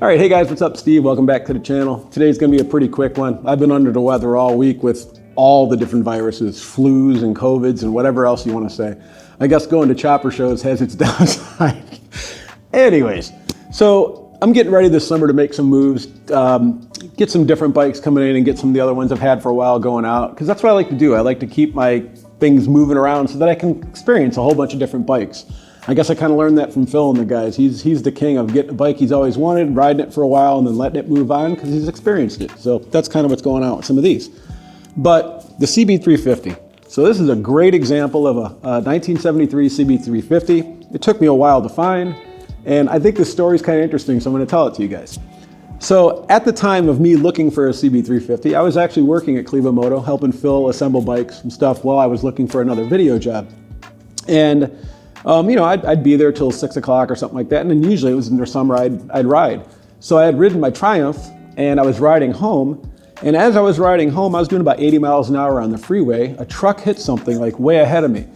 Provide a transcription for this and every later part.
All right, hey guys, what's up? Steve, welcome back to the channel. Today's gonna be a pretty quick one. I've been under the weather all week with all the different viruses, flus and COVIDs and whatever else you wanna say. I guess going to chopper shows has its downside. Anyways, so I'm getting ready this summer to make some moves, get some different bikes coming in and get some of the other ones I've had for a while going out, because that's what I like to do. I like to keep my things moving around so that I can experience a whole bunch of different bikes. I guess I kind of learned that from Phil and the guys. He's the king of getting a bike he's always wanted, riding it for a while, and then letting it move on because he's experienced it. So that's kind of what's going on with some of these. But the CB350. So this is a great example of a 1973 CB350. It took me a while to find, and I think this story is kind of interesting, so I'm going to tell it to you guys. So at the time of me looking for a CB350, I was actually working at Cleveland Moto, helping Phil assemble bikes and stuff while I was looking for another video job. And I'd be there till 6 o'clock or something like that, and then usually it was in the summer I'd ride. So I had ridden my Triumph, and I was riding home, and as I was riding home, I was doing about 80 miles an hour on the freeway. A truck hit something like way ahead of me,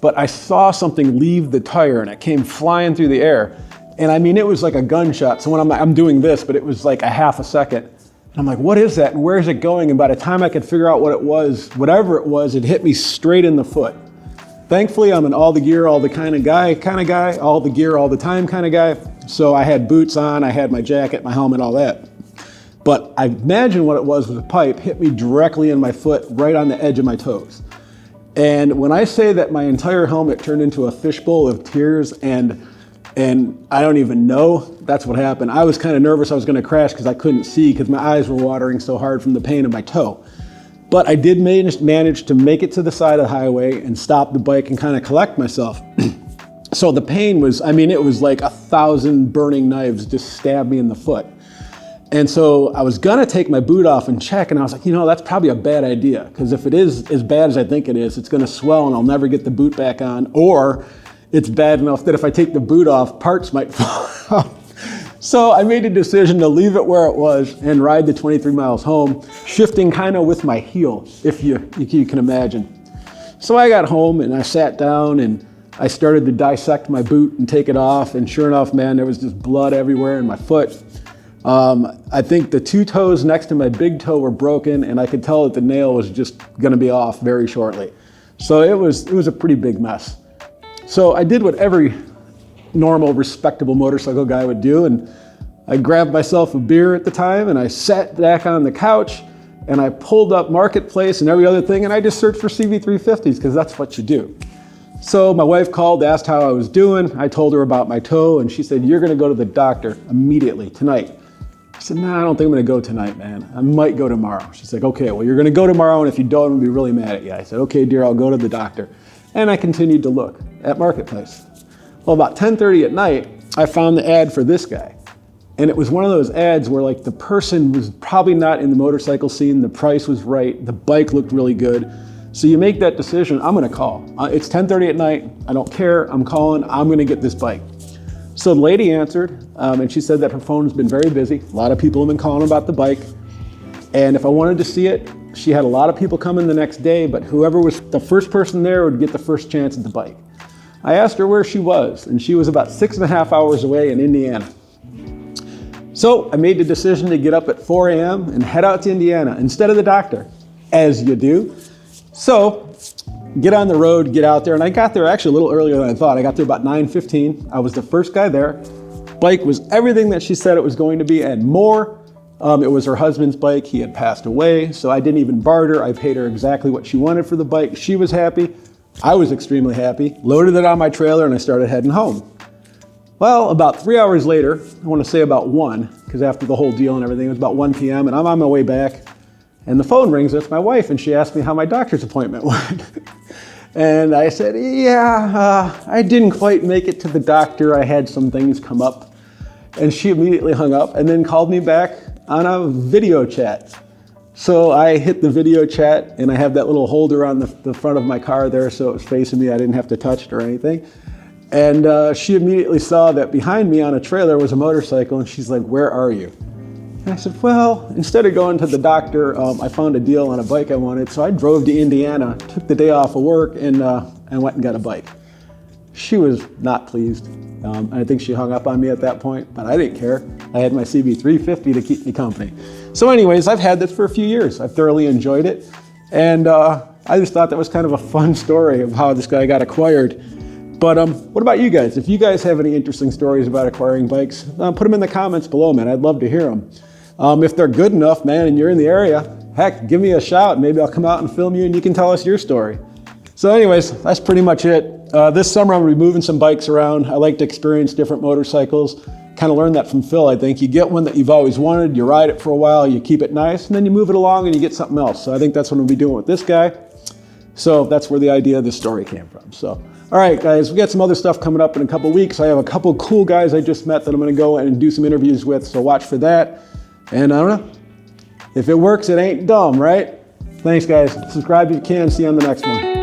but I saw something leave the tire, and it came flying through the air. And I mean, it was like a gunshot. So when I'm doing this, but it was like a half a second. And I'm like, what is that, and where is it going? And by the time I could figure out what it was, whatever it was, it hit me straight in the foot. Thankfully, I'm an all the gear, all the kind of guy, all the gear, all the time kind of guy. So I had boots on, I had my jacket, my helmet, all that. But I imagine what it was a pipe hit me directly in my foot, right on the edge of my toes. And when I say that my entire helmet turned into a fishbowl of tears and I don't even know, that's what happened. I was kind of nervous I was gonna crash because I couldn't see because my eyes were watering so hard from the pain of my toe. But I did manage to make it to the side of the highway and stop the bike and kind of collect myself. So the pain was, it was like 1,000 burning knives just stabbed me in the foot. And so I was gonna take my boot off and check, and I was like, that's probably a bad idea, because if it is as bad as I think it is, it's gonna swell and I'll never get the boot back on, or it's bad enough that if I take the boot off, parts might fall off. So I made a decision to leave it where it was and ride the 23 miles home, shifting kind of with my heel, if you can imagine. So I got home and I sat down and I started to dissect my boot and take it off, and sure enough, man, there was just blood everywhere in my foot. I think the two toes next to my big toe were broken, and I could tell that the nail was just gonna be off very shortly. So it was a pretty big mess. So I did what every normal, respectable motorcycle guy would do, and I grabbed myself a beer at the time, and I sat back on the couch, and I pulled up Marketplace and every other thing, and I just searched for CB350s, because that's what you do. So my wife called, asked how I was doing. I told her about my toe, and she said, you're gonna go to the doctor immediately, tonight. I said, no, I don't think I'm gonna go tonight, man. I might go tomorrow. She's like, okay, well, you're gonna go tomorrow, and if you don't, I'm gonna be really mad at you. I said, okay, dear, I'll go to the doctor. And I continued to look at Marketplace. Well, about 10:30 at night, I found the ad for this guy. And it was one of those ads where like the person was probably not in the motorcycle scene, the price was right, the bike looked really good. So you make that decision, I'm gonna call. It's 10:30 at night, I don't care, I'm calling, I'm gonna get this bike. So the lady answered, and she said that her phone's been very busy. A lot of people have been calling about the bike. And if I wanted to see it, she had a lot of people coming the next day, but whoever was the first person there would get the first chance at the bike. I asked her where she was, and she was about 6.5 hours away in Indiana. So I made the decision to get up at 4 a.m. and head out to Indiana instead of the doctor, as you do. So get on the road, get out there, and I got there actually a little earlier than I thought. I got there about 9:15. I was the first guy there. Bike was everything that she said it was going to be and more. It was her husband's bike. He had passed away, so I didn't even barter. I paid her exactly what she wanted for the bike. She was happy. I was extremely happy, loaded it on my trailer, and I started heading home. Well, about 3 hours later, I want to say about 1, because after the whole deal and everything, it was about 1 p.m., and I'm on my way back, and the phone rings. It's my wife, and she asked me how my doctor's appointment went. And I said, I didn't quite make it to the doctor. I had some things come up. And she immediately hung up and then called me back on a video chat. So I hit the video chat, and I have that little holder on the front of my car there, so it was facing me. I didn't have to touch it or anything. And she immediately saw that behind me on a trailer was a motorcycle, and she's like, where are you? And I said, well, instead of going to the doctor, I found a deal on a bike I wanted, so I drove to Indiana, took the day off of work, and went and got a bike. She was not pleased. And I think she hung up on me at that point, but I didn't care. I had my CB350 to keep me company. So anyways, I've had this for a few years. I've thoroughly enjoyed it. And I just thought that was kind of a fun story of how this guy got acquired. But what about you guys? If you guys have any interesting stories about acquiring bikes, put them in the comments below, man. I'd love to hear them. If they're good enough, man, and you're in the area, heck, give me a shout. Maybe I'll come out and film you and you can tell us your story. So anyways, that's pretty much it. This summer I'm gonna be moving some bikes around. I like to experience different motorcycles. Kind of learned that from Phil, I think. You get one that you've always wanted, you ride it for a while, you keep it nice, and then you move it along and you get something else. So I think that's what we'll be doing with this guy. So that's where the idea of this story came from. So, all right, guys, we got some other stuff coming up in a couple weeks. I have a couple cool guys I just met that I'm gonna go and do some interviews with, so watch for that. And I don't know, if it works, it ain't dumb, right? Thanks, guys. Subscribe if you can. See you on the next one.